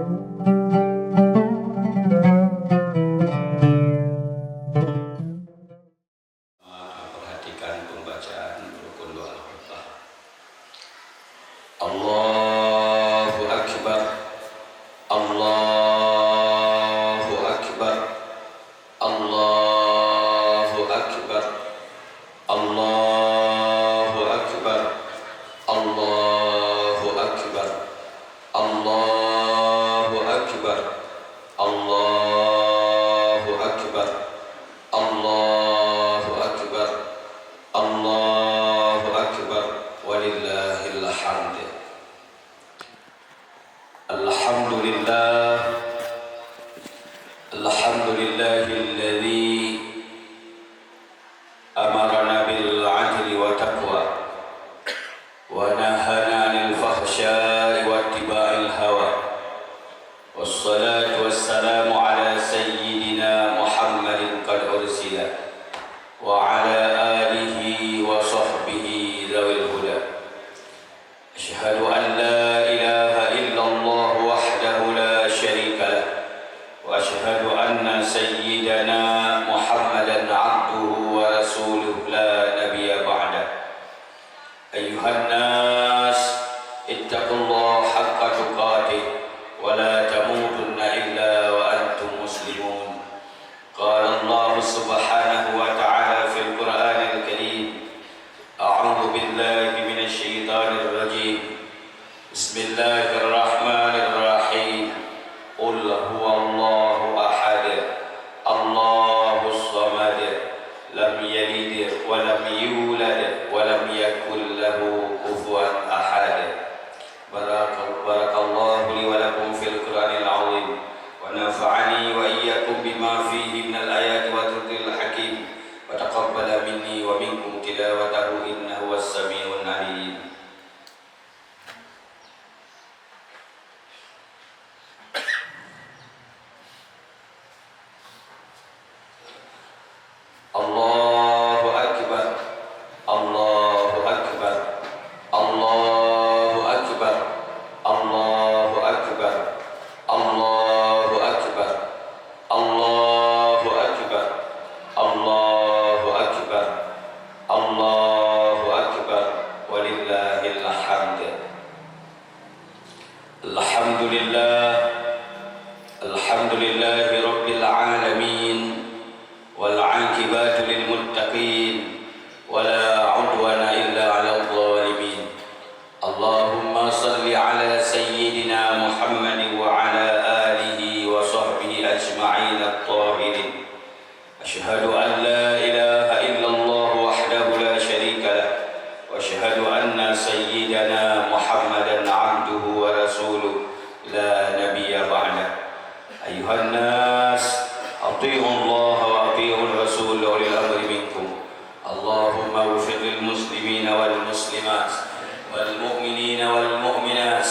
Perhatikan pembacaan rukun doa khutbah. Allahu Akbar, Allahu Akbar, Allahu Akbar, Allahu Akbar, Allahu Akbar, Allahu Akbar, Allahu Akbar, Allahu Akbar, Allahu Akbar, walillahil hamd. Alhamdulillah, alhamdulillahilladzi amarna bil adli wa taqwa wa nahana 'anil fahsya'i wa ittiba'il hawa. Wassalatu wassalamu ala sayyidina Muhammadin qad ursila wa ala alihi wa sahbihi dzawil huda. Asyhadu an la ilaha illallah wahdahu la syarika lah wa asyhadu anna sayyidana Muhammadan 'abduhu wa rasuluhu la nabiyya ba'da. Ayyuhan nas ittaqullaha haqqa tuqatih wa la tamutunna illa wa antum muslimun. Qala Allah subhanahu wa ta'ala fil Qur'anil Karim. A'udzu billahi minasy syaithanir rajim. Bismillahirrahmanirrahim. Qul huwallahu ahad, Allahus samad, lam yalid wa lam yulad wa lam yakul lahu kufuwan ahad. Barakallahu li wa lakum fil Qur'anil 'azim wa nafa'ani wa iyyakum bima fihi minal ayati wa dhikril hakim wa taqabbala minni wa minkum tilawatahu innahu was-sami'un 'alim. Allahu Akbar, Allahu Akbar, Allahu Akbar, Allahu Akbar, Allahu Akbar, Allahu Akbar, Allahu Akbar, Allahu Akbar, walillahil hamd. Alhamdulillah, alhamdulillahi rabbil alamin. والعاقبة للمتقين ولا عدوان إلا على الظالمين. اللهم صل على سيدنا محمد وعلى آله وصحبه أجمعين الطاهرين. أشهد أن لا إله إلا الله وحده لا شريك له وأشهد أن سيدنا محمدا عبده ورسوله لا نبي بعده. أيها الناس أطيعوا الله وأطيعوا الرسول وأولي الأمر منكم. اللهم اغفر للمسلمين والمسلمات والمؤمنين والمؤمنات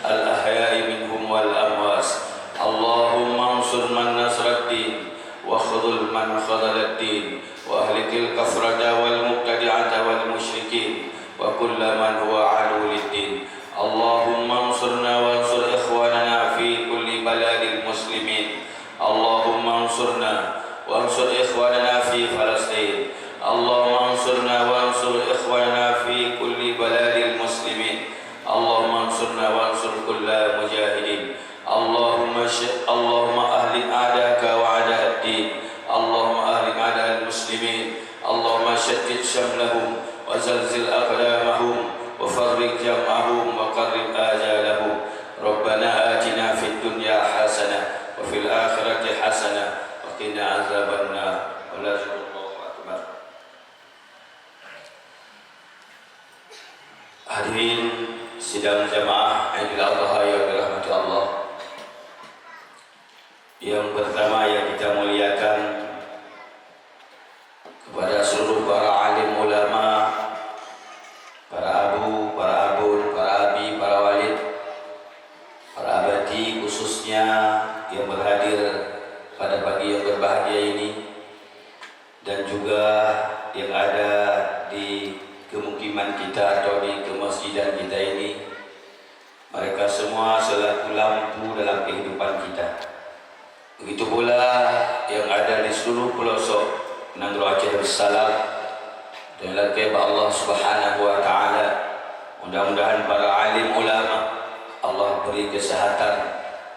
الأحياء منهم والأموات. اللهم انصر من نصر الدين واخذل من خذل الدين وأهلك الكفرة والمبتدعة والمشركين وكل من هو عدو للدين. اللهم انصرنا وانصر إخواننا في كل بلاد المسلمين. اللهم انصرنا وانصر إخواننا في فلسطين. اللهم انصرنا وانصر إخواننا في كل بلاد المسلمين. اللهم انصرنا وانصر كل مجاهدين. اللهم أهلك أعداءك وأعداء الدين. اللهم أهلك أعداء المسلمين. اللهم شتت شملهم وزلزل أقدامهم وفرق جمعهم وقرب آجالهم. ربنا آتنا في الدنيا حسنة وفي الآخرة حسنة وقنا عذاب النار. Allahu Akbar. Hadirin sidang jamaah Idul Adha yang dirahmati Allah. Yang pertama yang kita muliakan kepada seluruh para alim ulama, para abu, para abun, para abi, para walid, para abadi khususnya yang berhadir pada pagi yang berbahagia ini, dan juga yang ada di kemukiman kita atau di kemasjidan kita ini. Mereka semua selaku lampu dalam kehidupan kita. Begitu pula yang ada di seluruh pelosok Negeri Aceh Darussalam, dan lagi Allah Subhanahu wa taala. Mudah-mudahan para alim ulama Allah beri kesehatan,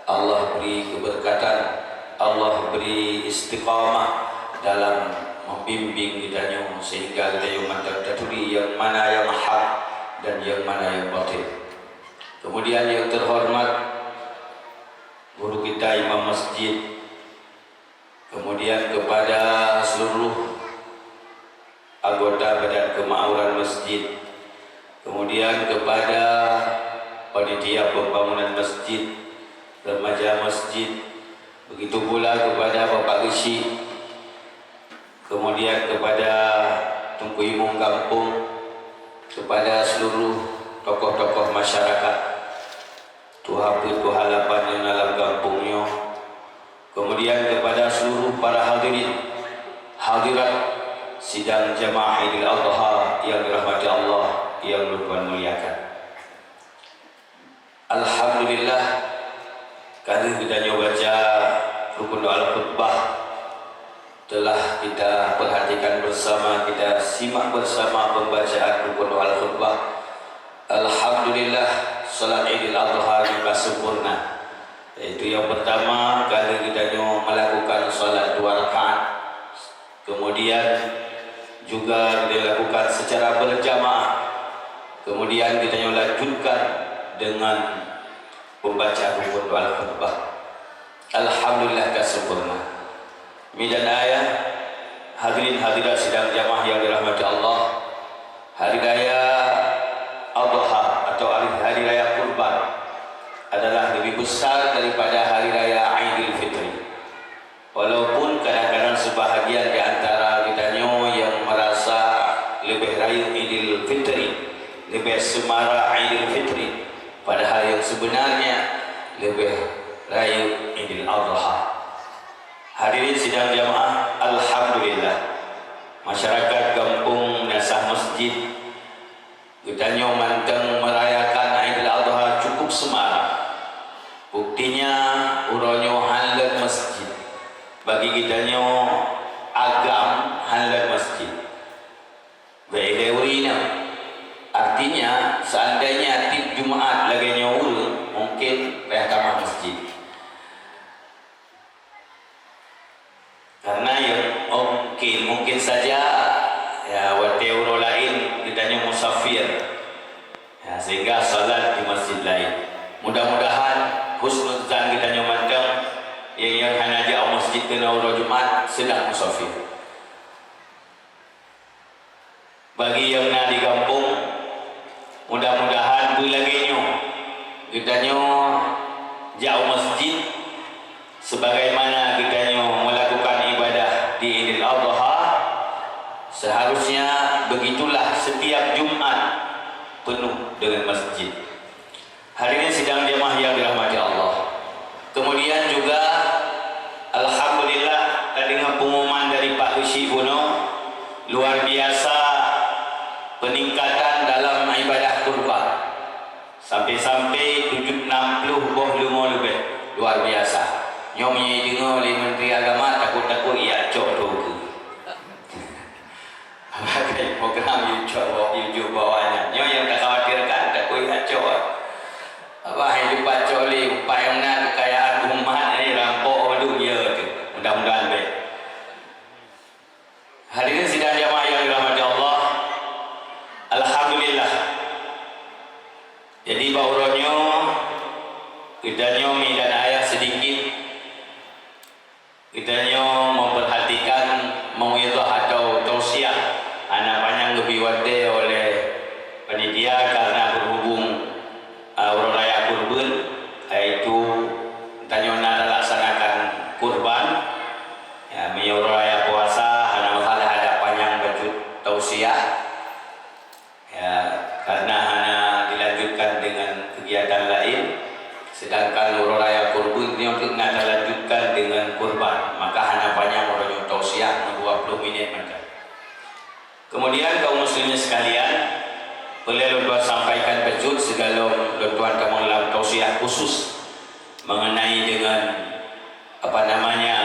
Allah beri keberkatan, Allah beri istiqamah dalam membimbing kita sehingga kita yang mengetahui yang mana yang hak dan yang mana yang batil. Kemudian yang terhormat guru kita imam masjid, kemudian kepada seluruh anggota badan kemakmuran masjid, kemudian kepada panitia pembangunan masjid, remaja masjid, begitu pula kepada Bapak Gesi, kemudian kepada Tunku Imung Kampung, kepada seluruh tokoh-tokoh masyarakat, tuhapu halapan yang dalam kampungnya, kemudian kepada seluruh para hadirin hadirat sidang jamaah Idul Adha yang dirahmati Allah yang Tuhan muliakan. Alhamdulillah, kali kita baca rukun al-khutbah telah kita perhatikan bersama, kita simak bersama pembacaan rukun al-khutbah. Alhamdulillah, salat Idul Adha juga sempurna. Yaitu yang pertama, kali kita melakukan salat 2 rakaat, kemudian juga dilakukan secara berjamaah, kemudian kita lanjutkan dengan pembacaan rukun al-khutbah. Alhamdulillah sempurna. Midan ayat, hadirin hadirat sidang jamaah yang dirahmati Allah, hari raya Adha atau hari raya Kurban adalah lebih besar daripada hari raya Aidil Fitri. Walaupun kadang-kadang sebahagian di antara kita yang merasa lebih raya Idul Fitri, lebih semara Idul Fitri, padahal yang sebenarnya lebih raya Idul Adha. Hadirin sidang jamaah, alhamdulillah masyarakat kampung Nasah Masjid kita manteng merayakan Idul Adha cukup semara. Buktinya uronyo handap masjid, bagi kita agam handap masjid beidewrina, artinya seandainya tip Jumat lagi urun mungkin kamar masjid, karena yang mungkin saja ya wate uro lain kita musafir ya, sehingga salat di masjid lain. Mudah-mudahan husnul zan kita manteng yang hanya jauh masjid kena uro Jumat sedang musafir. Bagi yang nak di kampung, mudah-mudahan bulaginyo kita jauh masjid sebagaimana kita melakukan ibadah di Idul Adha. Seharusnya begitulah setiap Jumat penuh dengan masjid. Hari ini sidang jamaah yang dirahmati Allah. Kemudian juga alhamdulillah tadi pengumuman dari Pak Usi Bono, luar biasa peningkatan dalam ibadah kurban. Sampai-sampai 760 boh lumo lebih, luar biasa. Nyomnya dengar oleh Menteri Agama takut-takut ia cok tu. Pakai program YouTube bawahnya. Nyo yang tak khawatirkan takut ia cok. Apa yang dibaca oleh Pak yang nak kekayaan umat ini rampok dunia tu. Mudah-mudahan baik. Hadirin sidang jamaah yang dirahmati Allah, alhamdulillah. Jadi bauronyo kita nyomi dan ayah sedikit, kita memperhatikan mengidah atau tausiah anak panjang lebih wate oleh panitia karena berhubung urut raya kurban, yaitu tanya nak laksanakan kurban ya, urut raya puasa hanya masalah ada panjang baju tausiah ya, karena hanya dilanjutkan dengan kegiatan lain. Sedangkan urut raya kurban ini untuk nak lanjutkan dengan kurban, maka hanya banyak orang tausiah 20 minit macam. Kemudian kaum muslimin sekalian, boleh lupa sampaikan pejut segala tuan kamu tausiah khusus mengenai dengan apa namanya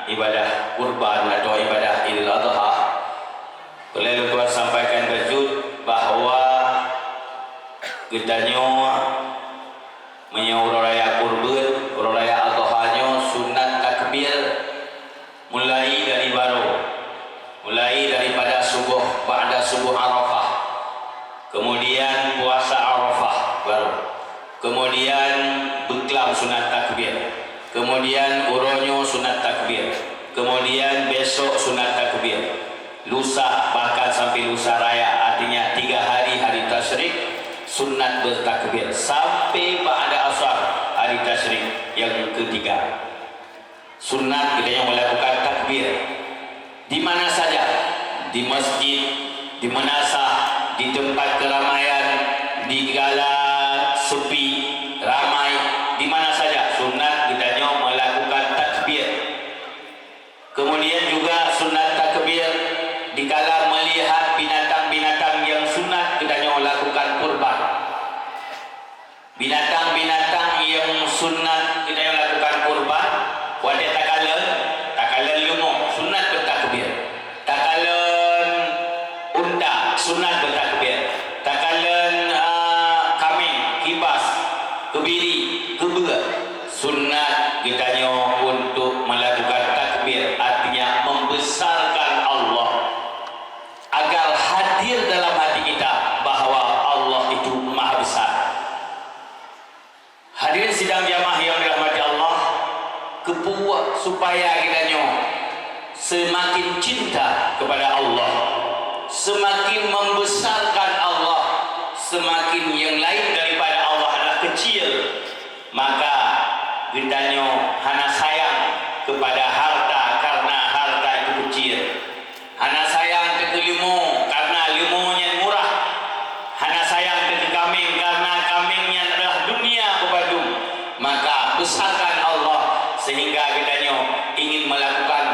ibadah kurban atau ibadah Idul Adha. Boleh lupa sampaikan berjud bahwa kitanya menyuruh raya kurban, raya adha-nya sunat takbir mulai dari daripada subuh, ba'da subuh Arafah, kemudian puasa Arafah baru, kemudian beklam sunat takbir, kemudian uronyo sunat takbir, kemudian besok sunat takbir, lusa bahkan sampai lusa raya, artinya 3 hari tasyrik sunat bertakbir sampai ba'da asar hari tasyrik yang ketiga. Sunat kita yang melakukan takbir di mana saja, di masjid, di manasah, di tempat keramaian, di kala sepi ramai, di mana saja sunat kita yang melakukan takbir. Kemudian juga sunat takbir di kala melihat binatang-binatang yang sunat kita yang melakukan kurban. Binatang-binatang yang sunat kita yang melakukan kurban, wadah takalan lumuk sunat bertakbir, takalan unta sunat bertakbir, takalan kambing, kibas, kebiri, kebua sunat kitanya untuk melakukan takbir, artinya membesarkan Allah agar hadir dalam hati kita bahwa Allah itu maha besar. Hadirin sidang jamaah yang dirahmati Allah, kepuak supaya kitanya semakin cinta kepada Allah, semakin membesarkan Allah, semakin yang lain daripada Allah adalah kecil, maka kitanya hana sayang kepada harta karena harta itu kecil, hana sayang ke limu karena limunya murah, hana sayang ke kambing karena kambingnya adalah dunia kebadung, maka besarkan Allah sehingga kitanya ingin melakukan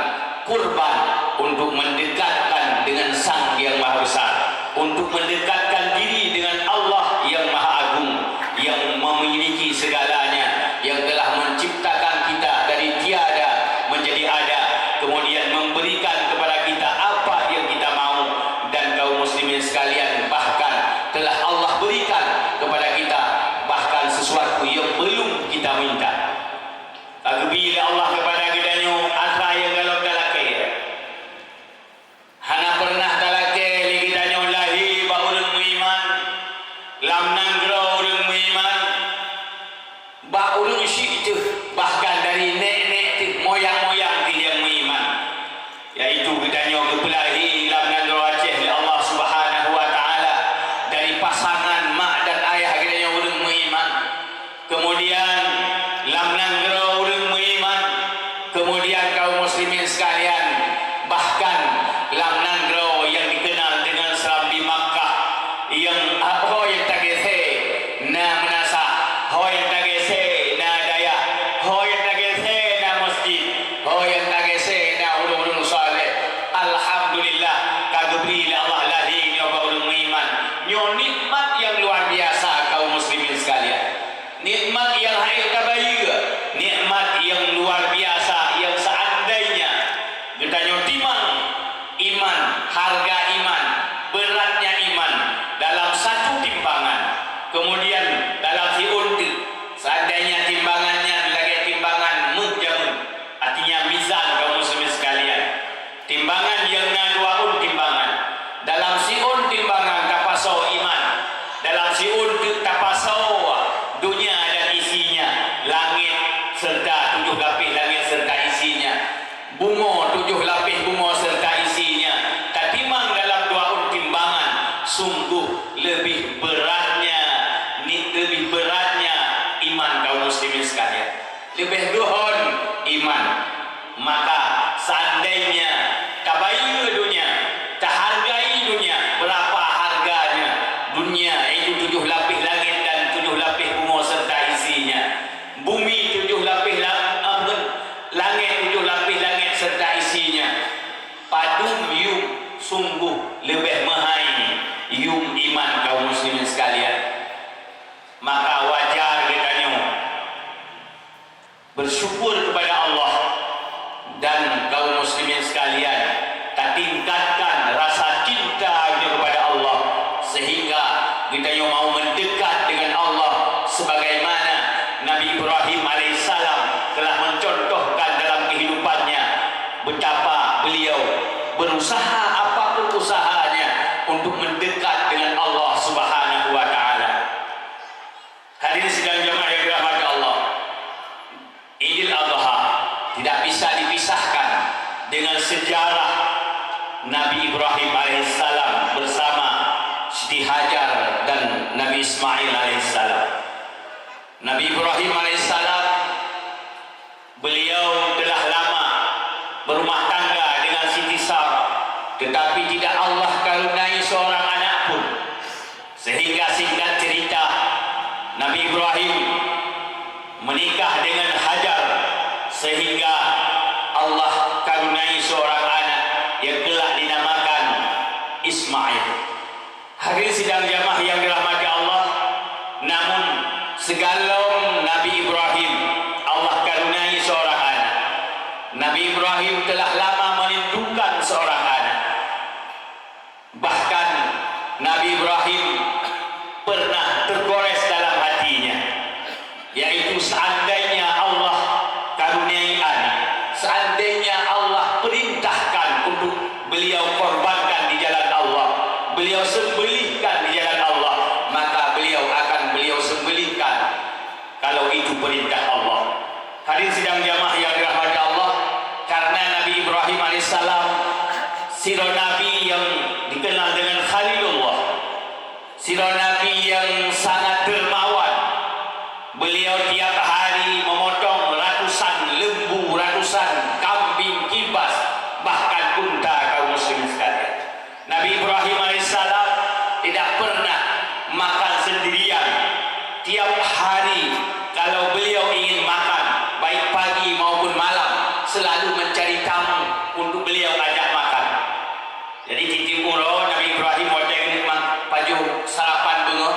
kurban untuk mendekatkan dengan Sang yang Maha Besar, untuk mendekatkan diri dengan Allah yang Maha Agung, yang memiliki segalanya, yang telah menciptakan kita dari tiada menjadi ada, kemudian memberikan kepada kita apa yang kita mau, dan kaum muslimin sekalian bahkan telah Allah berikan kepada kita bahkan sesuatu yang belum kita minta. Bila Allah kepada kitanya asa yang kalau talake hana pernah talake li kitanya lahi ba urang muiman lam nanggro urang muiman ba urang isi itu bahkan dari nenek moyang-moyang yang muiman, yaitu kitanya kepelahi lam nanggro Aceh li Allah Subhanahu wa taala dari pasangan mak dan ayah kitanya urang muiman, kemudian lam nanggro kemudian kaum muslimin sekalian bahkan lam nanggro yang dikenal dengan Serambi Makkah yang hoy tagese na menasah, hoy tagese na daya, hoy tagese na masjid, hoy tagese na ulun saleh. Alhamdulillah kagebri Allah lahi nyoba ulun iman nyo nikmat yang luar biasa kaum muslimin sekalian, nikmat yang hai tabayyu, nikmat yang luar biasa yang seandainya ditanya timang iman, harga iman, beratnya iman dalam satu timbangan, kemudian dalam untuk seandainya timbangannya lagi timbangan mujam, artinya mizan kaum muslimin sekalian, timbangan yang dua timbangan, dalam siun timbangan tapasau iman, dalam siun tapasau dunia dan isinya, langit serta 7 lapis langit serta isinya, bunga 7 lapis bunga serta isinya, tatimang dalam 2 timbangan, sungguh lebih beratnya iman kaum muslimin sekalian, lebih duhun iman. Maka seandainya tabayyu dunia, tahargai dunia, berapa harganya dunia itu 7 lapis langit dan 7 lapis bunga serta isinya, bumi 7 lapis langit 7 lapis langit serta isinya, padung yum sungguh lebih mahal yum iman kaum muslimin sekalian. Maka wajar kitanya bersyukur kepada Allah. Dan kaum muslimin sekalian, tak tingkatkan rasa cinta kita kepada Allah sehingga kita yang mau mendekat dengan Allah sebagaimana Nabi Ibrahim alaihissalam telah mencontohkan dalam kehidupannya betapa beliau berusaha apapun usahanya untuk mendekat dengan Allah Subhanahu wa taala. Hadirin sidang jamaah yang dirahmati Allah, Idul Adha tidak bisa dipisahkan dengan sejarah Nabi Ibrahim alaihissalam bersama Siti Hajar dan Nabi Ismail alaihissalam. Nabi Ibrahim alaihissalam, beliau telah lama berumah tangga dengan Siti Sarah, tetapi tidak Allah karuniai seorang anak pun, sehingga singkat cerita Nabi Ibrahim menikah dengan Hajar sehingga Allah karuniai seorang anak yang kelak dinamakan Ismail. Hadirin sidang jamaah yang dirahmati Allah, namun segalom Nabi Ibrahim Allah karuniai seorang anak. Nabi Ibrahim telah lama merindukan seorang anak. Bahkan Nabi Ibrahim pernah tergores dalam hatinya, yaitu seandainya Allah karuniai anak, seandainya Allah perintahkan untuk beliau korbankan di jalan Allah, beliau sembelihkan di jalan Allah, maka beliau sembelihkan kalau itu perintah Allah. Hadirin sidang jamaah yang dirahmati Allah, karena Nabi Ibrahim alaihissalam sirah Nabi yang dikenal dengan Khalilullah, sirah Nabi yang sangat dermawan. Beliau tiap hari memotong ratusan lembu, ratusan kambing kibas, bahkan unta kaum muslimin sekalian. Nabi Ibrahim alaihissalam tidak pernah makan sendirian. Tiap hari kalau beliau ingin makan, baik pagi maupun malam, selalu mencari tamu untuk beliau ajak makan. Jadi titip uro Nabi Ibrahim waktu ini paju sarapan bunga,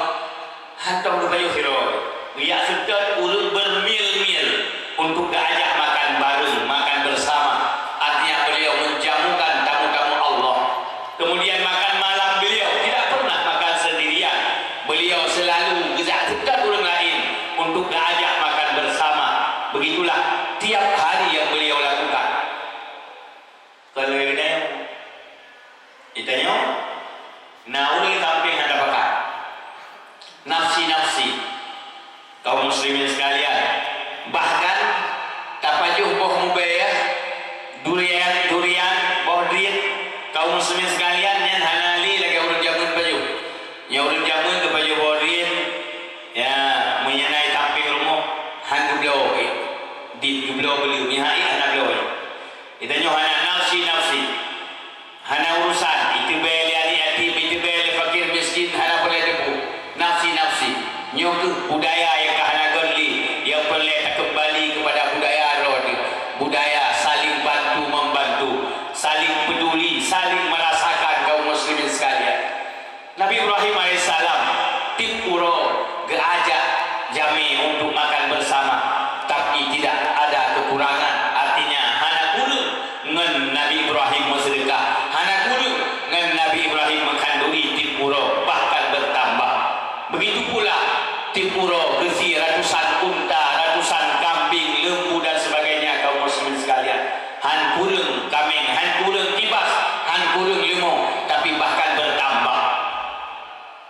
hantam paju hero. Ia sedang urut bermil-mil untuk diajak makan bareng, makan bersama. Artinya beliau menjamukan tamu-tamu Allah. Kemudian makan malam beliau tidak pernah makan sendirian. Beliau selalu gezak dekat orang lain untuk diajak makan bersama. Begitulah tiap hari yang beliau lakukan. Kalau itanya, nauli samping ada pakai nafsi-nafsi kaum muslimin sekalian. Bahkan tapajuh boh mubayah durian boh durian kaum muslimin sekalian yang hanali lagi urut jamun baju yang urut jamun ke baju boh durian ya menyenai samping rumah hantu belau di belau beliau mihai anak belau itanya hana nafsi hana urusan itu beli yatim itu beli fakir miskin hana boleh debu nafsi nyok budaya yang kahana geli yang boleh kembali kepada budaya rodi, budaya saling bantu membantu, saling peduli, saling merasakan kaum muslimin sekalian. Nabi Ibrahim alaihissalam tipuro geajak jami untuk makan bersama, tapi tidak ada kekurangan. Artinya hana kulu ngen Nabi Ibrahim bersedekah, hana kulu ngen Nabi Ibrahim mengkanduri tipuro, bahkan bertambah. Begitu pula tipuro besi ratusan unta, ratusan kambing, lembu dan sebagainya kaum muslimin sekalian. Han kurung kambing, han kurung kibas, han kurung lembu, tapi bahkan bertambah.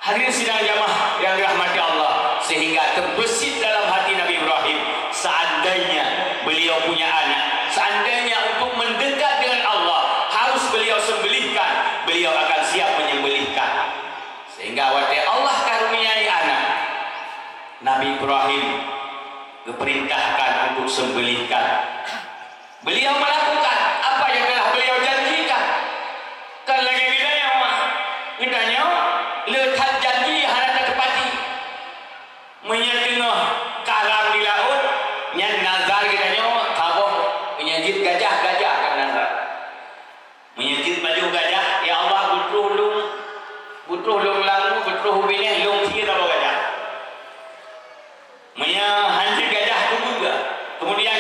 Hadirin sidang jamaah yang dirahmati Allah, sehingga terbesit dalam hati Nabi Ibrahim, seandainya beliau punya anak, seandainya untuk mendekat dengan Allah harus beliau sembelihkan, beliau akan siap menyembelihkan. Sehingga waktu Allah karuniai anak, Nabi Ibrahim diperintahkan untuk sembelihkan. Beliau melakukan apa yang telah beliau janjikan. Kalau lagi kita letak janji hana tertepati. Menyetengah karam di laut, nyan nazar kita taboh menyejit gajah kan nazar. Menyejit baju gajah, ya Allah butuh lung langu, butuh binih lung sih kalau gajah. Hancur gajah itu juga. Kemudian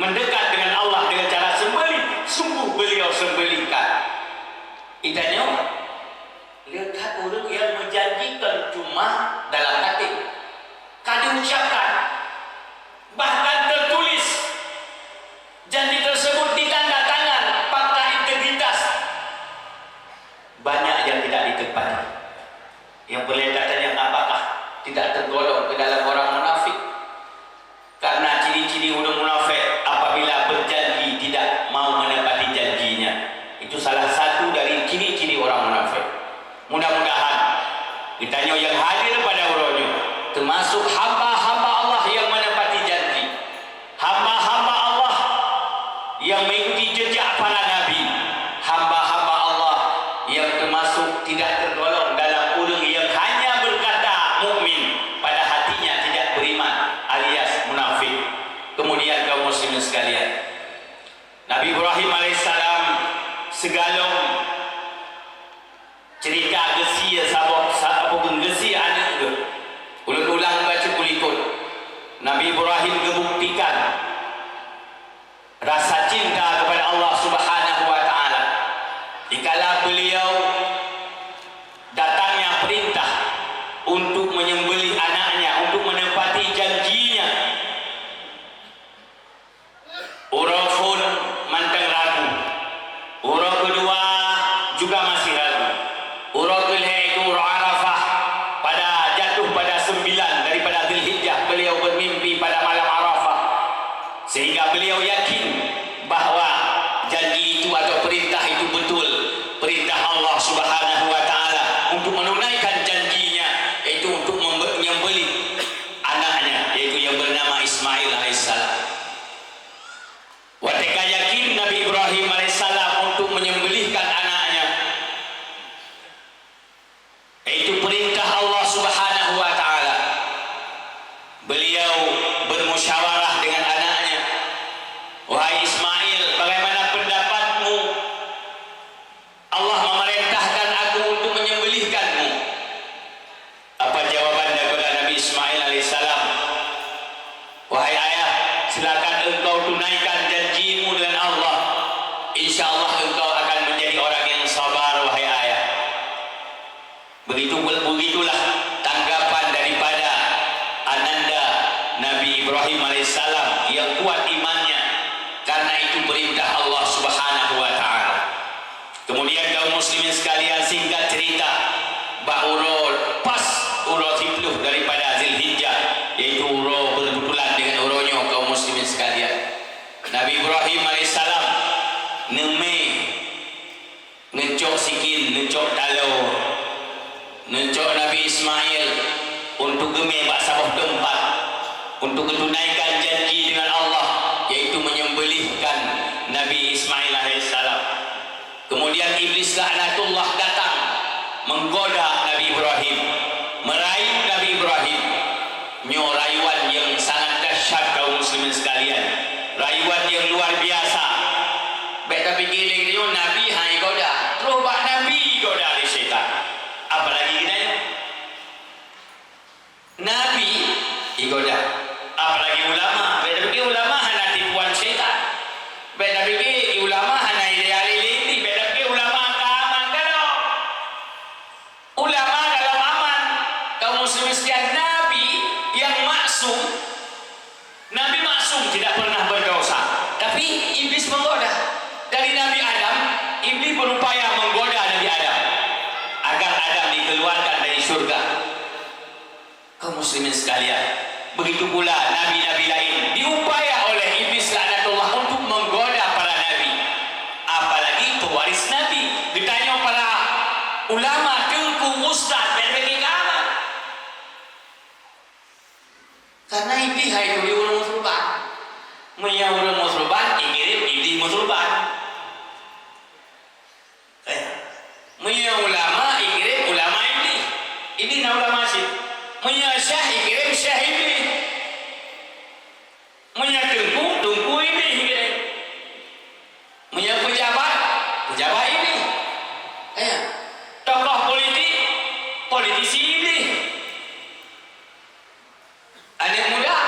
mendekat dengan Allah dengan cara sembelih, sungguh beliau sembelihkan. Itanya lihat orang yang menjanjikan cuma dalam hati, kan diucapkan, bahkan tertulis janji tersebut ditanda tangan, fakta integritas, banyak yang tidak ditepati. Yang berlebihan yang apakah tidak tergolong ke dalam orang munafik? Karena ciri-ciri orang munafik apabila berjanji tidak mau menepati janjinya, itu salah satu dari ciri-ciri orang munafik. Mudah-mudahan ditanya yang hadir pada uronyo termasuk hamba-hamba Allah yang menepati janji, hamba-hamba Allah yang mengikuti jejak para nabi, hamba-hamba Allah yang termasuk tidak tergolong dalam orang yang hanya berkata mukmin pada hatinya tidak beriman alias munafik. Kemudian kaum muslimin sekalian, Nabi Ibrahim alaihissalam segalong cerita gesi apa pun gesi anak itu ulang-ulang baca kulikut. Nabi Ibrahim membuktikan rasa cinta kepada Allah Subhanahu wa taala dikala beliau datangnya perintah untuk menyembelih anaknya, untuk menepati janjinya. Orang pun mantang ragu, orang kedua juga masih ragu. Urah itu Urah Arafah pada jatuh pada 9 daripada Dzulhijjah, beliau bermimpi pada malam Arafah, sehingga beliau yakin bahwa janji itu atau perintah itu betul, perintah Allah Subhanahu wa taala untuk menunaikan janjinya, yaitu untuk menyembelih anaknya, yaitu yang bernama Ismail alaihissalam. Ketika yakin Nabi Ibrahim alaihissalam untuk menyembelihkan anaknya, itu perintah Allah Subhanahu wa taala, beliau bermusyawarah dengan anaknya, wahai Ismail, bagaimana pendapatmu? Allah memerintahkan aku untuk menyembelihkanmu. Apa jawaban daripada Nabi Ismail alaihissalam? Wahai ayah, silakan engkau tunaikan janjimu dengan Allah, insya Allah engkau akan menjadi orang yang sabar, wahai ayah. Begitulah tanggapan daripada ananda Nabi Ibrahim alaihissalam yang kuat imannya, karena itu perintah Allah Subhanahu wa taala. Kemudian kaum muslimin sekalian, singkat cerita, Ba'urul pas urut 10 daripada Dzulhijjah, yaitu urut berbulan dengan uronyo kaum muslimin sekalian. Nabi Ibrahim alaihissalam neme ngecok sikin, ngecok talau, ngecok Nabi Ismail untuk geme bak sabah tempat untuk menunaikan janji dengan Allah, yaitu menyembelihkan Nabi Ismail alaihissalam. Kemudian iblis laknatullah datang menggoda Nabi Ibrahim, merayu Nabi Ibrahim. Nyo rayuan yang sangat dahsyat kaum muslimin sekalian, rayuan yang luar biasa. Beta pikir dia Nabi hai goda, terus bak Nabi goda oleh syaitan. Apalagi kita Nabi igoda, apalagi ulama. Beta pikir ulama hanya tipuan syaitan. Beta pikir ulama hanya idealiti. Beta pikir ulama keaman kalau ulama dalam aman. Kaum muslimin sekalian, Nabi yang maksum, Nabi maksum tidak pernah berdosa, tapi iblis menggoda. Dari Nabi Adam, iblis berupaya menggoda Nabi Adam agar Adam dikeluarkan dari surga. Kaum muslimin sekalian, begitu pula nabi-nabi lain diupaya oleh iblis laknatullah untuk menggoda para nabi, apalagi pewaris nabi. Ditanya para ulama, tengku, ustaz, berbagi keaman, karena iblis hai itu diurung musruban, menyurung musruban, ingirim iblis musruban. Punya ulama ikirim ulama ini ulama sih. Punya syah ikirim syah ini. Punya tengku ini ikirim. Punya pejabat ini. Tokoh politisi ini. Anak muda,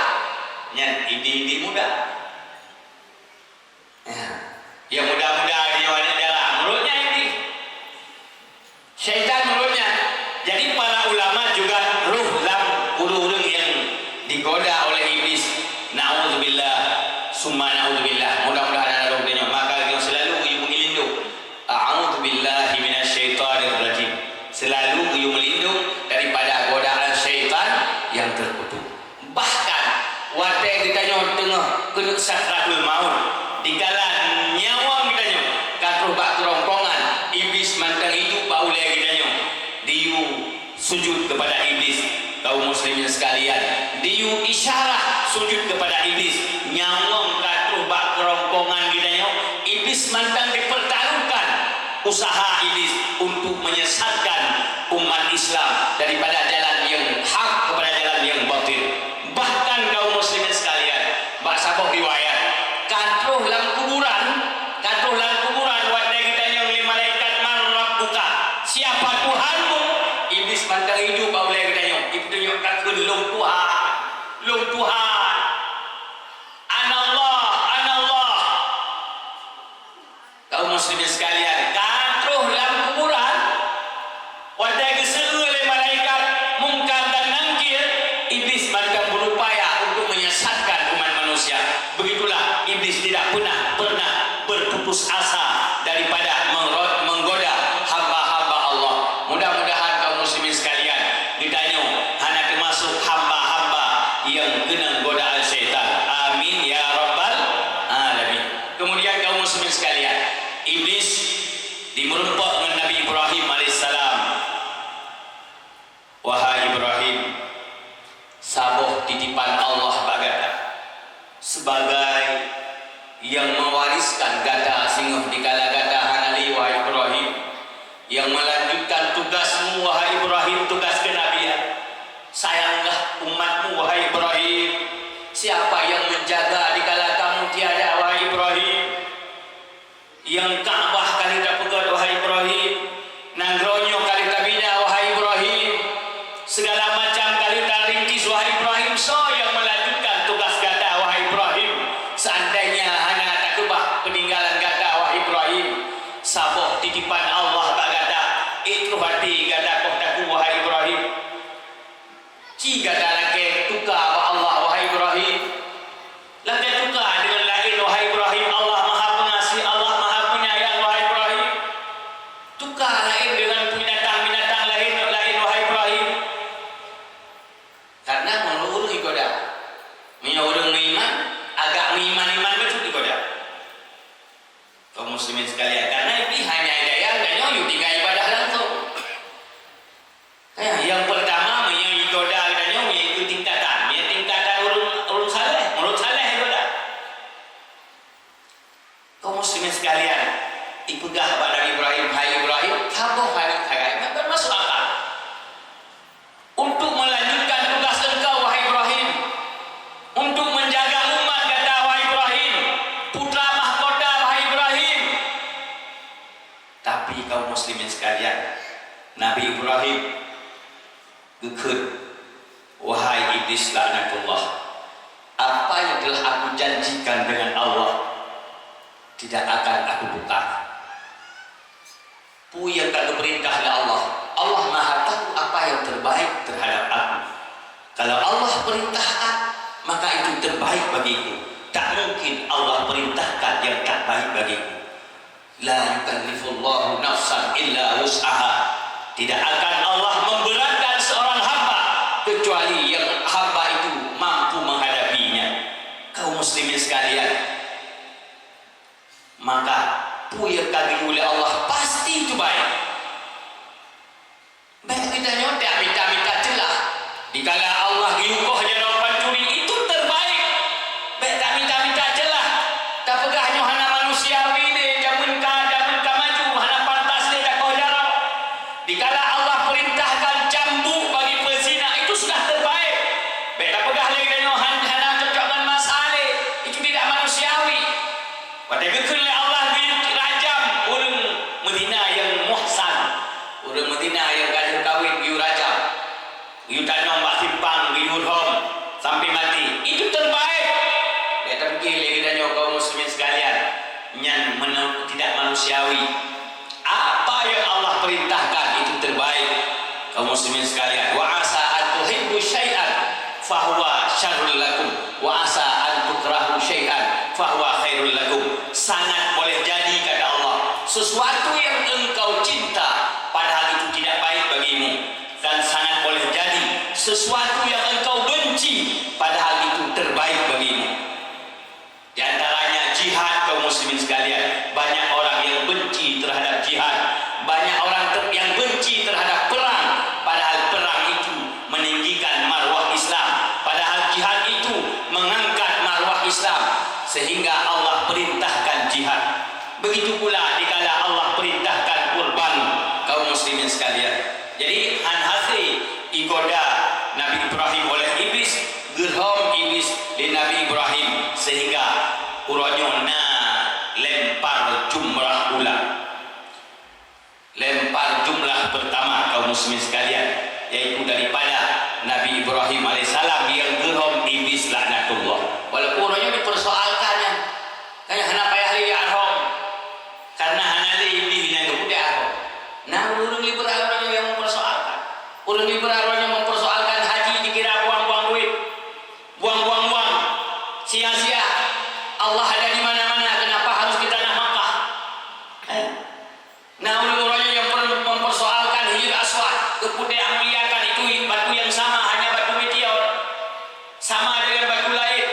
ini muda. a'udzubillah, mudah-mudahan ada rohnya, maka kita selalu you melindung. A'udzubillahi minasyaitonir rajim. Selalu you melindung daripada godaan syaitan yang terkutuk. Bahkan watai ditanya tengah kena sakratul maut, dikala nyawa ditanya katruh bak kerongkongan iblis mantang hidup baulai ditanya diu sujud kepada iblis. Kaum muslimin sekalian, diu isyarah sujud kepada iblis. Nyawang katruh bak kerongkongan ditanya iblis mantang dipertaruhkan usaha iblis untuk menyesatkan umat Islam daripada jalan yang hak kepada jalan yang batil. Bahkan kaum muslimin sekalian, bak sabah riwayat katruh lang kuburan wadai kita yang li malaikat man rabbuka, siapa Tuhanmu? Iblis mantang hidup baulai kita yang itu nyokak lung Tuhan anallah. Kaum muslimin sekalian, katruh lang kuburan wadai keseru oleh malaikat mungkar dan nangkir, iblis mantang berupaya untuk menyesatkan umat manusia. Begitulah iblis tidak pernah berputus asa daripada menggoda hamba-hamba Allah. Mudah-mudahan kaum muslimin sekalian ditanya hanya termasuk hamba-hamba yang kena godaan syaitan. Amin ya rabbal alamin. Kemudian kaum muslimin sekalian, iblis dimerempak dengan Nabi Ibrahim alaihissalam. Wahai Ibrahim, sabuh titipan Allah bagata sebagai yang mewariskan gata singuh dikala gata hanali wahai Ibrahim, yang melanjutkan tugasmu wahai Ibrahim, tugas kenabian. Sayanglah umatmu wahai Ibrahim. Siapa yang menjaga dikala kamu tiada wahai Ibrahim? Yang Ka'bah kali tak pegat wahai Ibrahim, Nangronyo kali tak bina wahai Ibrahim, segala macam kali tak rintis wahai Ibrahim. So yang melanjutkan tugas gata wahai Ibrahim. Seandainya hanya tak kebah peninggalan gata wahai Ibrahim, sabuh titipan Allah tak gata itu hati gata koh daku wahai Ibrahim. Ci gata lake tukar Allah wahai Ibrahim, lake tukar dengan lain wahai Ibrahim. Allah maha pengasih, Allah maha penyayang wahai Ibrahim. Tukar lain dengan binatang-binatang lain wahai Ibrahim. Karena menurut ibadah orang beriman agak beriman betul ibadah. Kaum muslimin sekalian, karena ini hanya hidayah dan yuk tinggal ibadah langsung. Yang pertama ibadah dan yaitu tingkatan urun saleh, menurut saleh ibadah. Kaum muslimin sekalian, dipegah pada Ibrahim, hai Ibrahim, tabuh hari tagai, masuk akal. Untuk melanjutkan tugas engkau wahai Ibrahim, untuk menjaga umat kata wahai Ibrahim, putra mahkota wahai Ibrahim. Tapi kaum muslimin sekalian, Nabi Ibrahim gekut, wahai iblis laknatullah, apa yang telah aku janjikan dengan Allah tidak akan aku buka. Yang tak diperintah oleh Allah. Allah maha tahu apa yang terbaik terhadap aku. Kalau Allah perintahkan, maka itu terbaik bagiku. Tak mungkin Allah perintahkan yang tak baik bagiku. La yukallifullahu nafsan illa wus'aha. Tidak akan Allah memberatkan seorang hamba kecuali yang hamba itu mampu menghadapinya. Kaum muslimin sekalian, maka yang kagum oleh Allah pasti itu baik. Baik kita nyontek minta celah. Dikala Allah diukuh jawapan curi itu terbaik. Baik tak minta celah. Tak pegahnya hana manusiawi deh, jamun ka maju hana pantas deh tak kau jarang. Dikala Allah perintahkan cambuk bagi pezina itu sudah terbaik. Baik tak pegah lagi dengan hana cocok dengan masalah itu tidak manusiawi. Pada gekul Allah Medina yang muhsan, orang Medina yang kawin biu rajab, biu tanam bak simpang, biu hom sampai mati, itu terbaik. Kita pergi lagi dan kaum muslimin sekalian, yang tidak manusiawi. Apa yang Allah perintahkan itu terbaik. Kaum muslimin sekalian, wa asa an tuhibbu syai'an fahuwa syarrul lakum wa asa an tukrahu syai'an fahuwa khairul lakum. Sangat boleh jadi kata Allah sesuatu yang engkau cinta padahal itu tidak baik bagimu, dan sangat boleh jadi sesuatu yang engkau benci padahal itu terbaik bagimu. Di antaranya jihad, kaum muslimin sekalian. Banyak orang yang benci terhadap jihad, banyak orang yang benci terhadap perang, padahal perang itu meninggikan marwah Islam, padahal jihad itu mengangkat marwah Islam, sehingga Allah perintahkan jihad. Begitu pula dikala Allah perintahkan kurban, kaum muslimin sekalian. Jadi hanhasi igoda Nabi Ibrahim oleh iblis, gerham iblis di Nabi Ibrahim, sehingga uronyo na lempar jumrah ulang, lempar jumlah pertama, kaum muslimin sekalian, yaitu daripada Nabi Ibrahim alaihissalam yang gerham iblis laknatullah. Walaupun uronyo dipersoalkannya kayak kenapa ya hari arham, karena hanali iblis yang kemudian arham. Nah urung liberal yang mempersoalkan, urung liberal yang mempersoalkan haji dikira buang-buang duit, buang-buang uang, sia-sia. Allah ada di mana-mana, kenapa harus kita nak Makkah? Nah orang-orang yang mempersoalkan Hijr Aswad, kemudian muliakan itu batu yang sama, hanya batu meteor, sama dengan batu lain,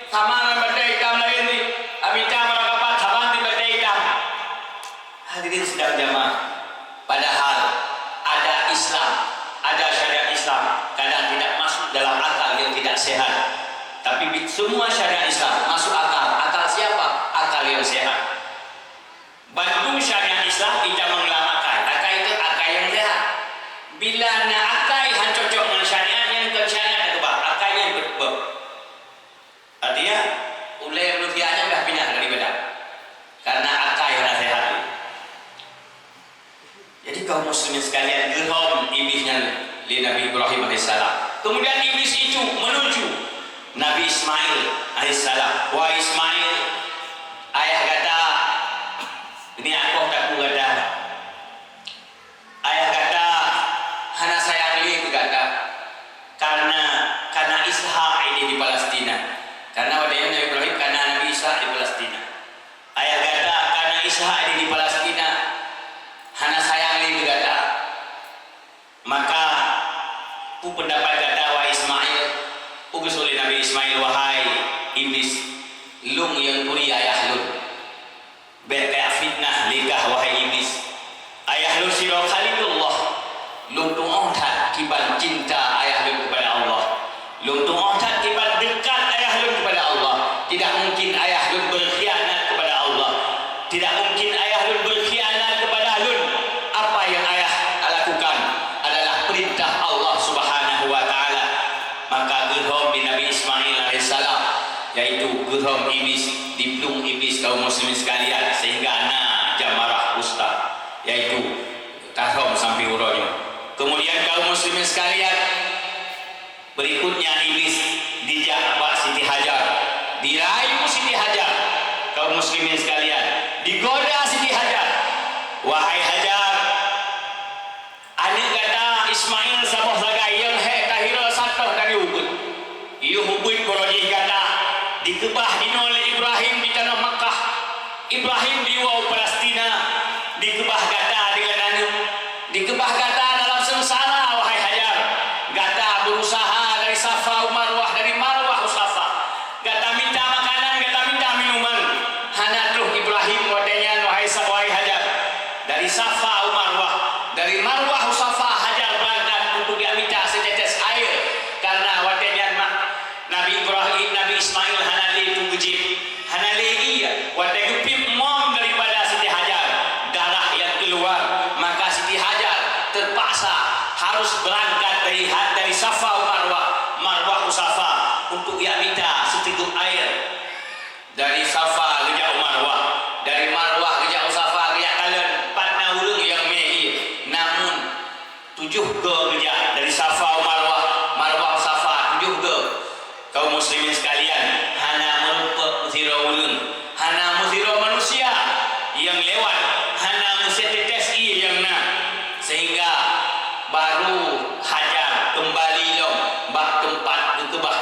sama dengan batu hitam lain ni. Amita merakapat habang di batu hitam. Hadirin sedang jamaah, padahal ada Islam, ada syariat Islam, kadang tidak masuk dalam akal yang tidak sehat. Tapi semua syariat Islam masuk akal. Akal siapa? Akal yang sehat. Bandung syariat Islam tidak mengelamakan. Akal itu akal yang sehat. Bila nak akal yang cocok dengan syariat, yang ke syariat itu bah, akal yang berbeb. Artinya ulai manusianya dah pindah dari badan. Karena akal yang sehat. Jadi kaum muslimin sekalian, gerham iblisnya li Nabi Ibrahim alaihissalam. Kemudian iblis itu menuju Nabi Ismail alaihissalam. Wah Ismail, ayah kata, ini aku tak kata. Ayah kata, hana sayang li kata, karena Ishak ini di Palestina. Karena wadahnya Nabi Ibrahim karena Nabi Ishak di Palestina. Ayah kata, karena Ishak ini di Palestina, hana sayang li kata. Maka ku pendapat kata wa Ismail, ugus oleh Nabi Ismail, wahai iblis, lung yang kuri ayah lun berkaya fitnah likah wahai iblis. Ayah lun siro khalilullah, lung tu'ohtat kiban cinta ayah lun kepada Allah, lung tu'ohtat kiban dekat ayah lun kepada Allah. Tidak mungkin ayah lun berkhianat kepada Allah, tidak mungkin ayah lun berkhianat kepada lun. Apa yang ayah lakukan adalah perintah Allah subhanahu wa ta'ala. Maka gerham di Nabi Ismail alaihissalam, yaitu gerham iblis, diplung iblis, kaum muslimin sekalian, sehingga jamarah ustaz, yaitu tahom sampai uronyo. Kemudian kaum muslimin sekalian, berikutnya iblis dijak Pak Siti Hajar, dirayu Siti Hajar, kaum muslimin sekalian, digoda Siti Hajar. Wahai Hajar, ane kata Ismail sabah sagai yang tahira satoh dari hubut. Ia hubut berojih kata dikebah oleh Ibrahim di tanah Makkah, Ibrahim di wau Palestina, dikebah kata dengan anu, dikebah kata dalam sengsara. Wahai Hajar, kata berusaha dari Safa Marwah, dari Marwah Safa, kata minta makanan, kata minta minuman. Hana tuh Ibrahim wadanya wahai Hajar, dari Safa Marwah, dari Marwah Safa Hajar berangkat untuk dia minta setetes air, karena wadanya Nabi Ibrahim, Nabi Ismail hanali itu gejib, hanali iya, wadai gepip mom daripada Siti Hajar, darah yang keluar. Maka Siti Hajar terpaksa harus berangkat dari Safa Marwah Safa untuk dia minta seteguk air. Dari Safa ke jauh Marwah, dari Marwah ke jauh Safa ke kalian 4 ulung yang mei, namun 7 ke kerja dari Safa Marwah Safa 7 ke. Kaum muslimin sekalian, hana merupakan musiro ulun, hana musiro manusia yang lewat, hana musetetes yang sehingga baru Hajar kembali bak tempat kebah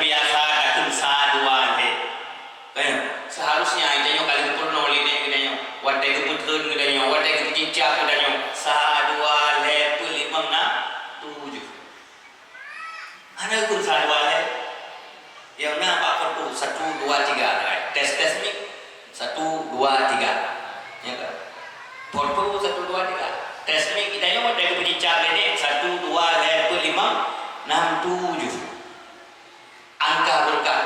biasa datang saduan he. Kan seharusnya idanyo kali purno line idanyo. Watai keputun idanyo, watai kecicak idanyo. Saduan he pelimang na 7. Ana kun saduan he. Yang na Pak Pertu 1 2 3. Tes mik 1 2 3. Ya kan? Portu 1 2 3. Tes mik idanyo watai kecicak ini 1 2 5 6 7. Angka berkah.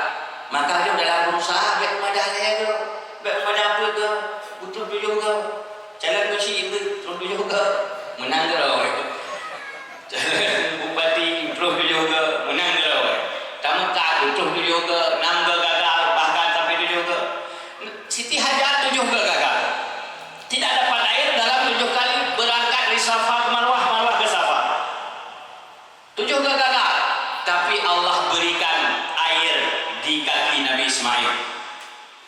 Maka dia dalam berusaha baik pada le ke, baik pada apa ke, betul tujuh ke. Jalan kunci itu terus tujuh ke, menang ke lawan. Jalan bupati terus tujuh ke, menang ke lawan. Tamu tak terus tujuh ke, 6 ke gagal, bahkan sampai 7 ke. Siti Hajar 7 ke gagal. Tidak dapat air dalam 7 kali berangkat dari Safa ke Marwah, Marwah ke Safa. 7 ke gagal. Tapi Allah berikan air di kaki Nabi Ismail.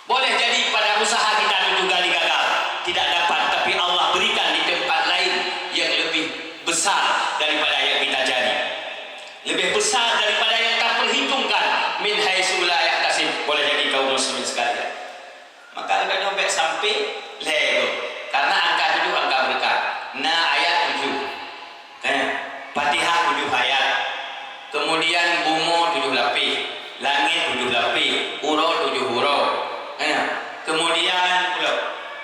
Boleh jadi pada usaha kita 7 kali gagal, tidak dapat, tapi Allah berikan di tempat lain yang lebih besar daripada yang kita cari, lebih besar daripada yang tak perhitungkan. Min haitsu la yahtasib. Boleh jadi kaum muslimin sekalian. Maka kita nyampe sampai lego karena angka 7 angka berkah. Nah ayat 7 kan Fatihah 7 ayat. Kemudian bumo 7 lapis, langit 7 lapis, huruf 7 huruf. Kemudian pula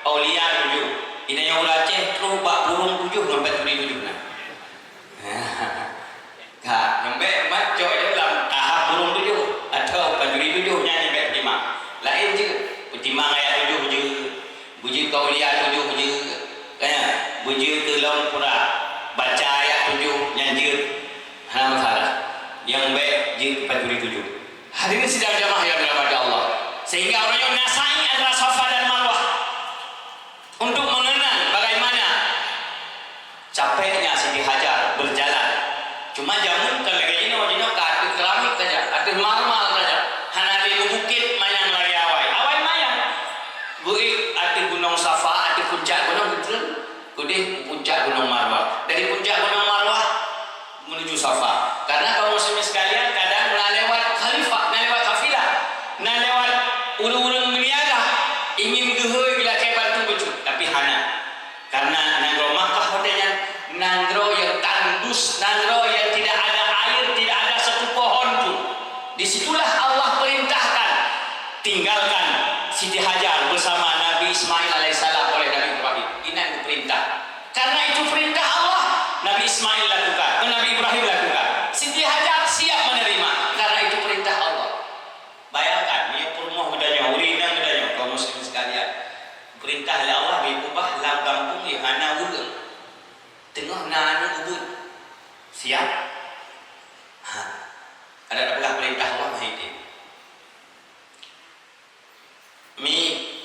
aulia 7. Ini yang Aceh terus bak burung 7 sampai 7 nah. Kak, nyampe maco dalam tahap burung 7 atau bajuri 7 nya nyampe 5. Lain je. Putimang ayat 7 je. Buji aulia 7 je. Buji telung pura baca ayat 7 nya je. Hana masalah. Yang baik jin 47. Hadirin sidang jamaah yang dirahmati Allah. Sehingga orang yang nasai adalah Safa dan Marwah untuk mengenang bagaimana capeknya Siti Hajar berjalan. Cuma jamun kalau begini wajibnya ke keramik saja, ada marmal saja. Hana di bukit mayang lagi awai mayang. Bui ada gunung Safa, ada puncak gunung betul. Kudih puncak gunung Marwah. Dari puncak gunung Marwah menuju Safa. Karena kaum muslimin sekalian kadang nak lewat khalifah, nak lewat kafilah, nak lewat urung-urung meniaga, ingin gehoy bila ke bantu becu, tapi hana. Karena nangro Makkah hotelnya nangro yang tandus, nangro yang tidak ada air, tidak ada satu pohon pun. Disitulah Allah perintahkan tinggalkan Siti Hajar bersama Nabi Ismail alaihissalam oleh Nabi Ibrahim. Ini yang perintah. Karena itu perintah Allah, Nabi Ismail lakukan, Nabi Ibrahim lakukan. Siti Hajar siap menerima karena itu perintah Allah. Bayangkan, dia purmoh bedanya, urinang bedanya, kaum muslimin sekalian. Perintah oleh Allah diubah lam kampung di hana ulung. Tengah nana ubud. Siap? Ada apakah perintah Allah mahidin?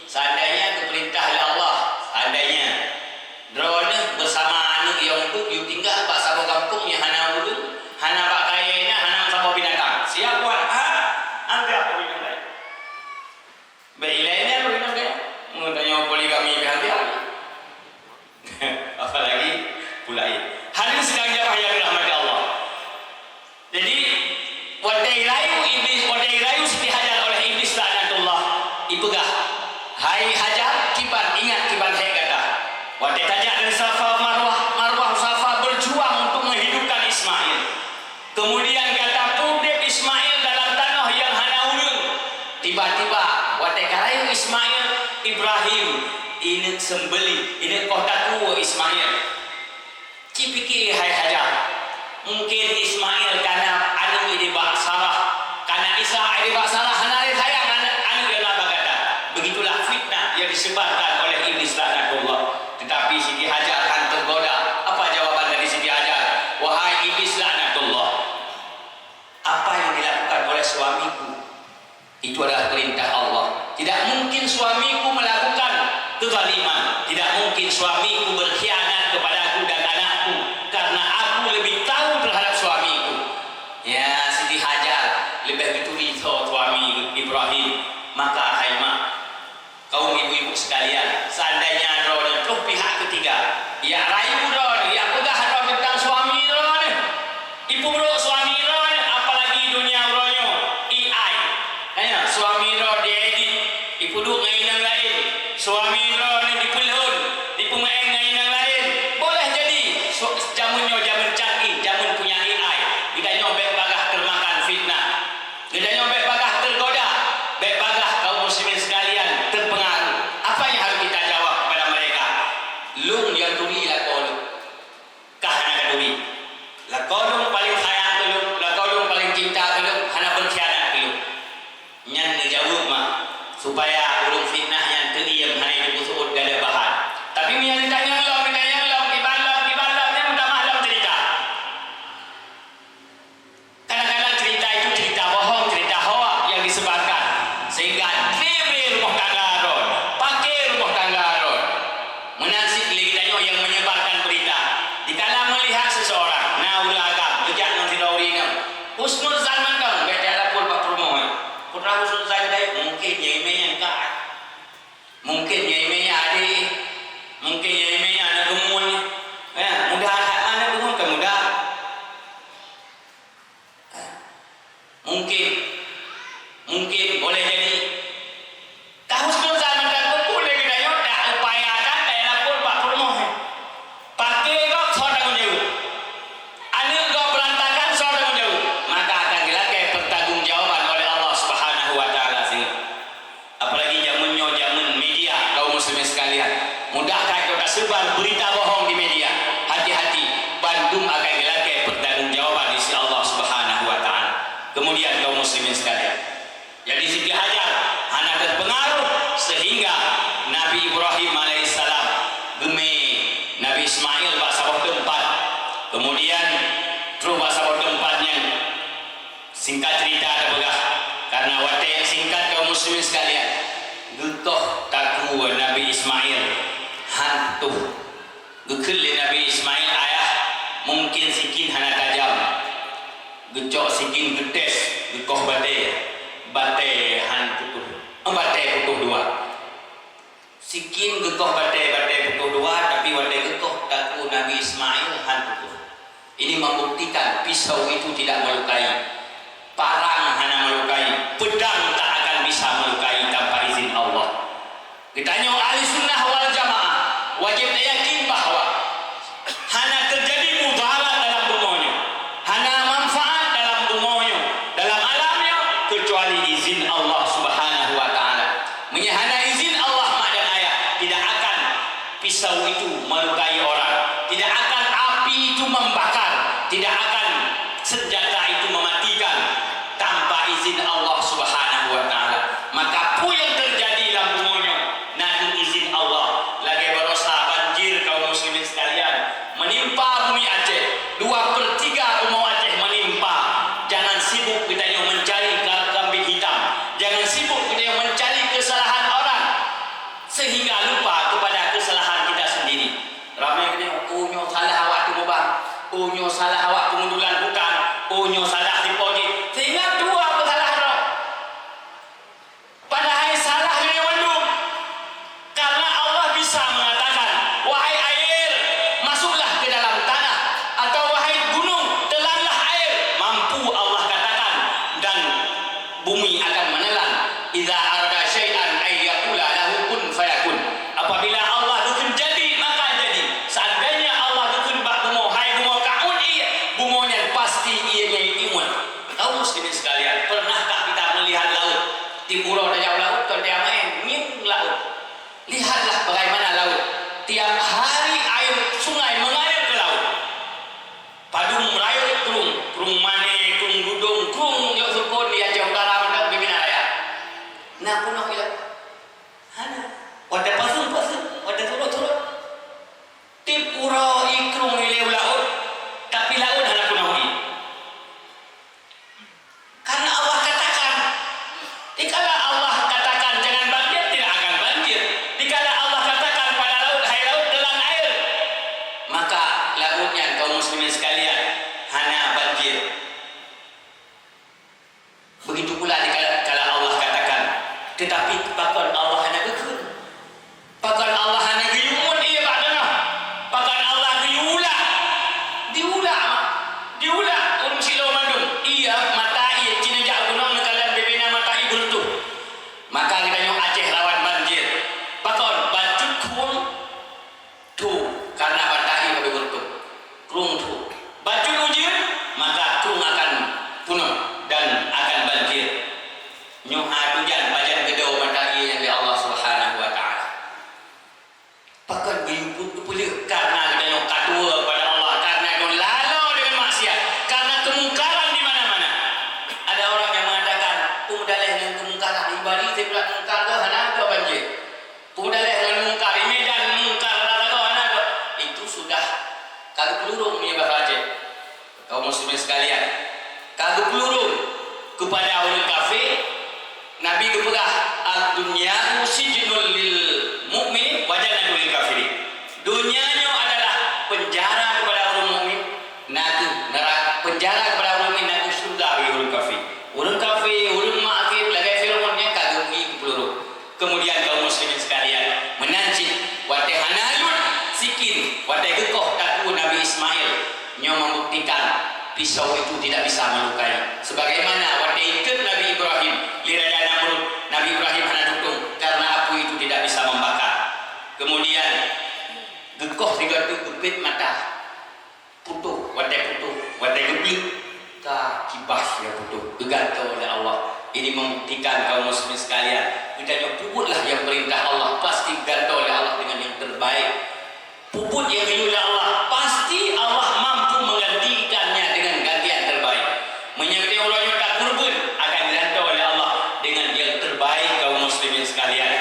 Seandainya ke perintah oleh Allah, seandainya drone bersama anak yang untuk you tinggal pak sabo kampung yang hana ulung. Hana pak kayanya, hana sama binatang. Siap buat? Anda apa binatang? Baik lainnya apa binatang? Mengundangnya poligami biar apalagi pulai. Hadirin sedang jamaah yang dirahmati Allah. Jadi wadai rayu Siti Hajar oleh iblis laknatullah. Ipegah. Hai Hajar, kibar ingat kibar hai kata. Wadai tajak dari Safa Marwah Safa berjuang untuk menghidupkan Ismail. Kemudian kata pudek Ismail dalam tanah yang hana ulun. Tiba-tiba watai karayu Ismail Ibrahim ini sembeli, ini kota tua Ismail. Cipiki hai Hajar. Mungkin Ismail karena anu ini bak salah, karena Isa ini bak salah, hana sayang anu dia nak kata. Begitulah fitnah yang disebarkan oleh iblis laknatullah. Tetapi Siti Hajar akan tergoda. Apa jawaban dari Siti Hajar? Wahai iblis laknatullah, apa yang dilakukan oleh suamiku itu adalah perintah Allah. Tidak mungkin suamiku melakukan kezaliman. Tidak mungkin suamiku berkhianat kepadaku dan anakku, karena aku lebih tahu terhadap suamiku. Ya Siti Hajar lebih betul suami Ibrahim. Maka hai mak, kaum ibu-ibu sekalian, seandainya roh terus pihak ketiga, ya rayu roh, ya pegah roh tentang suami roh, ibu bro suami roh, apalagi dunia rohnya, ia mungkin nyai adik, mungkin nyai anak gemun, mudah anak gemun kan mudah, mungkin boleh jadi. Tahu sebelum zaman kan boleh kita nyoda upayakan daerah pun pak rumah, pakai kok seorang jauh, ane kok berantakan seorang jauh, maka akan dilakukan pertanggungjawaban oleh Allah Subhanahu Wa Taala sih. Apalagi zaman media kaum muslimin sekalian, mudahkah kita sebar berita bohong di media? Hati-hati, Bandung akan dilakukan pertanggungjawaban di sisi Allah Subhanahu Wa Taala. Kemudian kaum muslimin sekalian, jadi Siti Hajar hanya terpengaruh sehingga Nabi Ibrahim alaihissalam geme Nabi Ismail bak sabah tempat, kemudian terus bak sabah tempatnya. Singkat cerita ada begah, karena waktu yang singkat kaum muslimin sekalian, getoh taku Nabi Ismail hantu gekil Nabi Ismail ayah mungkin sikin hana tajam, gecok sikin gedes gekoh bate hantu bate putuh dua, sikin gekoh bate putuh dua, tapi bate gekoh taku Nabi Ismail hantu. Ini membuktikan pisau itu tidak melukai, parang hanya melukai, pedang tak akan bisa melukai tanpa izin Allah. Ditanya ahli sunnah wal jamaah, wajib yakin bahwa hanya terjadi mudarat dalam bumaunya, hanya manfaat dalam bumaunya, dalam alamnya, kecuali izin Allah Subhanahu Wa Taala. Hanya izin Allah mak dan ayah, tidak akan pisau itu melukai orang, tidak akan api itu membakar, tidak akan senjata itu mematikan tanpa izin Allah Subhanahu Wa Taala. Maka apa yang terjadi dalam bumaunya nanti izin Allah. Lagi berosa banjir kaum muslimin sekalian, menimpa bumi Aceh, 2/3 bumi Aceh menimpa. Jangan sibuk kita yang mencari kambing hitam, jangan sibuk kita yang mencari kesalahan orang sehingga lupa kepada kesalahan kita sendiri. Ramai kita unyo salah awak tu bang, unyo salah awak pengundulan hutan, unyo salah deposit, sehingga dua kesalahan roh. Padahal salah ini wandung, karena Allah bisa mengatakan, wahai air masuklah ke dalam tanah, atau wahai gunung telanlah air, mampu Allah katakan, dan bumi akan menelan. Idza arada syai'an ay yaqula lahu kun fayakun. Apabila Allah dukun jadi maka jadi. Seandainya Allah dukun bak bumau, hai bumau kaun iya, bumaunya pasti ia imun. Kaum muslimin sekalian, pernahkah kita melihat laut di pulau Dajau laut kalau dia main nying laut? Lihatlah bagaimana laut. Tiap hari air sungai mengalir ke laut. Padung merayut kurung mane, kurung gudung, kurung yang sukun di Aceh Utara mendak pimpinan raya. Nah punah gila. Hana, wadah pasung, wadah turut. Tip pura ikrung ileu laut, tapi laut hana punah gila. Karena Allah katakan, dikala Allah katakan jangan banjir, tidak akan banjir. Dikala Allah katakan pada laut, hai laut telan air, maka lautnya kaum muslimin sekalian hanya banjir. Begitu pula dikala Allah katakan, tetapi pakon Allah hanya gekun, pakon Allah hanya geyumun iya bakdana, pakon Allah diulah urung silo mandung iya matai cina jak gunung nekalan bebena matai gultuh. Maka kita nyok Aceh lawan banjir, pakon bacut kun tu karena matai babe gultuh krung tu bacut ujir maka krung akan punah dan akan banjir. Nyok hujan bajan gedau matai yang di Allah Subhanahu Wa Taala. Pakon geyuput pulih karena kita nyok kadua pada Allah, karena kau lalau dengan maksiat, karena kemungkaran di mana-mana. Ada orang yang mengatakan, "Pudaleh dengan kemungkaran ibadi tidak mungkar ke hana banjir. Pudaleh dengan mungkar di Medan mungkar rata ke hana." Itu sudah kagak pelurung ni bahasa Aceh. Kaum muslimin sekalian, kagak pelurung kepada ulul kafir. Nabi kepegah ad-dunya sijnul lil mu'min wa jannatun lil kafirin. Dunianya adalah penjara kepada orang mukmin, neraka penjara kepada orang mukmin, nanti surga bagi orang kafir. Orang kafir, orang makfir lagi firmannya kagak pergi ke peluru. Kemudian kaum muslimin sekalian, pisau itu tidak bisa melukai. Sebagaimana waktu ikut Nabi Ibrahim lirada Namrud, Nabi Ibrahim hana tutung karena api itu tidak bisa membakar. Kemudian gekoh tiga tu gepit mata putuh, wadai geblik tak kibas ya putuh, gegantung oleh Allah. Ini membuktikan kaum muslimin sekalian, hendaknya puputlah yang perintah Allah, pasti gantung oleh Allah dengan yang terbaik. Puput yang oleh Allah, pasti Allah mampu menggantikannya dengan gantian terbaik. Menyakiti Allahnya tak kurban akan digantung oleh Allah dengan yang terbaik kaum muslimin sekalian.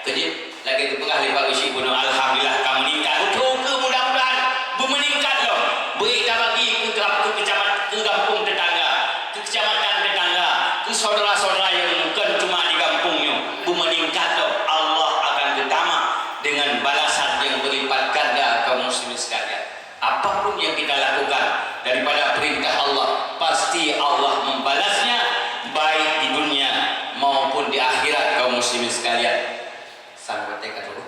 Kejip lagi terpegah lepas usi pun alhamdulillah kamu meningkat. Betul ke mudah-mudahan meningkat loh. Baik tak bagi ke kampung tetangga, ke kecamatan tetangga, ke saudara-saudara yang bukan cuma di kampungnya. Meningkat loh. Allah akan ketama dengan balasan yang berlipat ganda kaum muslimin sekalian. Apapun yang kita lakukan daripada perintah Allah, pasti Allah membalasnya baik di dunia maupun di akhirat kaum muslimin sekalian. Sampai tekan dulu.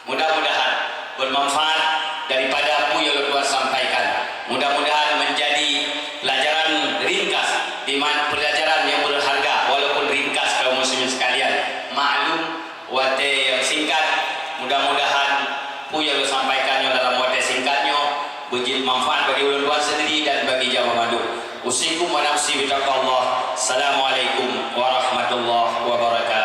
Mudah-mudahan bermanfaat daripada apa yang Tuhan sampaikan. Mudah-mudahan menjadi pelajaran ringkas, di mana pelajaran yang berharga walaupun ringkas kaum muslimin sekalian. Maklum wate yang singkat. Mudah-mudahan apa yang disampaikannya dalam wate singkatnya berjid manfaat bagi ulun Tuhan sendiri dan bagi jamaah madu. Usikum wa nafsi bitaqwa Allah. Assalamualaikum warahmatullahi wabarakatuh.